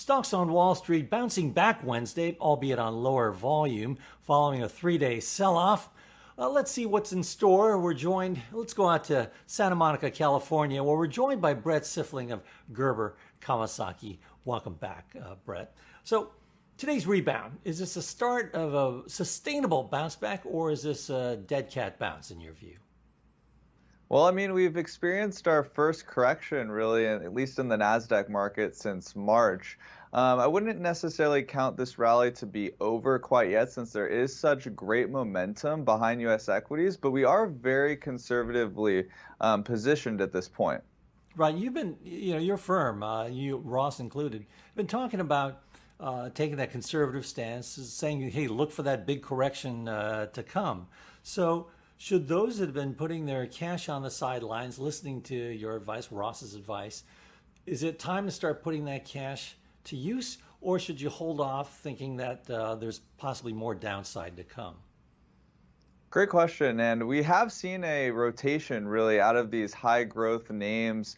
Stocks on Wall Street bouncing back Wednesday, albeit on lower volume, following a three-day sell-off. Let's see what's in store. Let's go out to Santa Monica, California, where we're joined by Brett Sifling of Gerber, Kawasaki. Welcome back, Brett. So today's rebound, is this the start of a sustainable bounce back, or is this a dead cat bounce in your view? Well, I mean, we've experienced our first correction, really, at least in the NASDAQ market since March. I wouldn't necessarily count this rally to be over quite yet, since there is such great momentum behind U.S. equities, but we are very conservatively positioned at this point. Right, you've been, your firm, you, Ross included, been talking about taking that conservative stance, saying, hey, look for that big correction to come. So should those that have been putting their cash on the sidelines, listening to your advice, Ross's advice, is it time to start putting that cash to use, or should you hold off thinking that there's possibly more downside to come? Great question. And we have seen a rotation really out of these high growth names,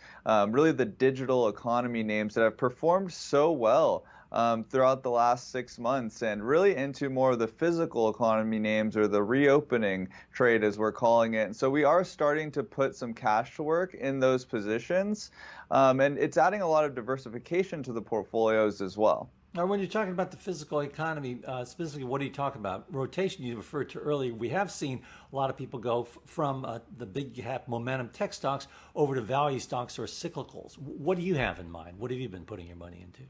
really the digital economy names that have performed so well throughout the last 6 months, and really into more of the physical economy names, or the reopening trade as we're calling it. And so we are starting to put some cash to work in those positions, and it's adding a lot of diversification to the portfolios as well. Now, when you're talking about the physical economy, specifically, what are you talking about? Rotation you referred to earlier. We have seen a lot of people go from the big cap momentum tech stocks over to value stocks or cyclicals. What do you have in mind? What have you been putting your money into?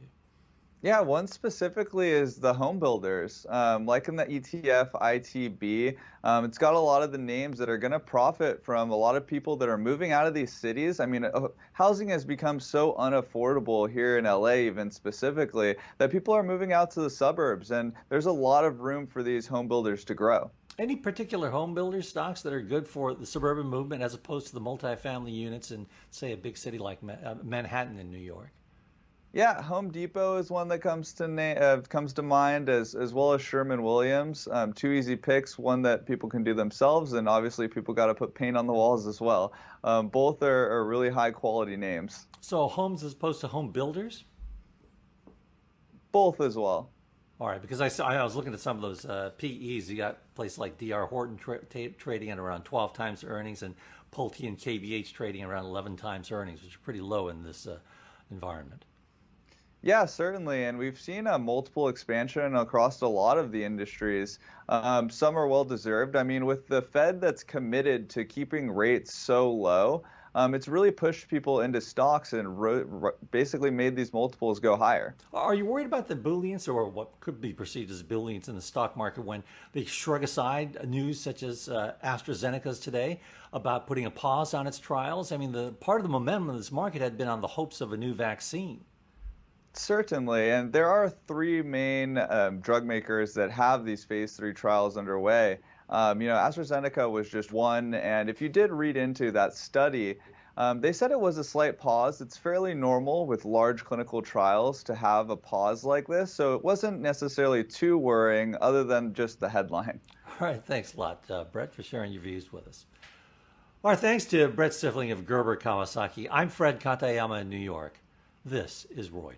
Yeah, one specifically is the home builders. Like in the ETF ITB, it's got a lot of the names that are going to profit from a lot of people that are moving out of these cities. I mean, housing has become so unaffordable here in LA, even specifically, that people are moving out to the suburbs, and there's a lot of room for these home builders to grow. Any particular home builder stocks that are good for the suburban movement as opposed to the multifamily units in, say, a big city like Manhattan in New York? Yeah, Home Depot is one that comes to mind, as well as Sherman-Williams. Two easy picks, one that people can do themselves, and obviously people got to put paint on the walls as well. Both are really high quality names. So homes as opposed to home builders? Both as well. All right, because I was looking at some of those PEs. You got places like DR Horton trading at around 12 times earnings, and Pulte and KVH trading around 11 times earnings, which are pretty low in this environment. Yeah, certainly, and we've seen a multiple expansion across a lot of the industries. Some are well deserved. I mean, with the Fed that's committed to keeping rates so low, it's really pushed people into stocks and basically made these multiples go higher. Are you worried about the bullions, or what could be perceived as bullions in the stock market, when they shrug aside news such as AstraZeneca's today about putting a pause on its trials? I mean, the part of the momentum of this market had been on the hopes of a new vaccine. Certainly, and there are three main drug makers that have these phase 3 trials underway. AstraZeneca was just one, and if you did read into that study, they said it was a slight pause. It's fairly normal with large clinical trials to have a pause like this, so it wasn't necessarily too worrying other than just the headline. All right, thanks a lot, Brett, for sharing your views with us. All right, thanks to Brett Sifling of Gerber Kawasaki. I'm Fred Katayama in New York. This is Reuters.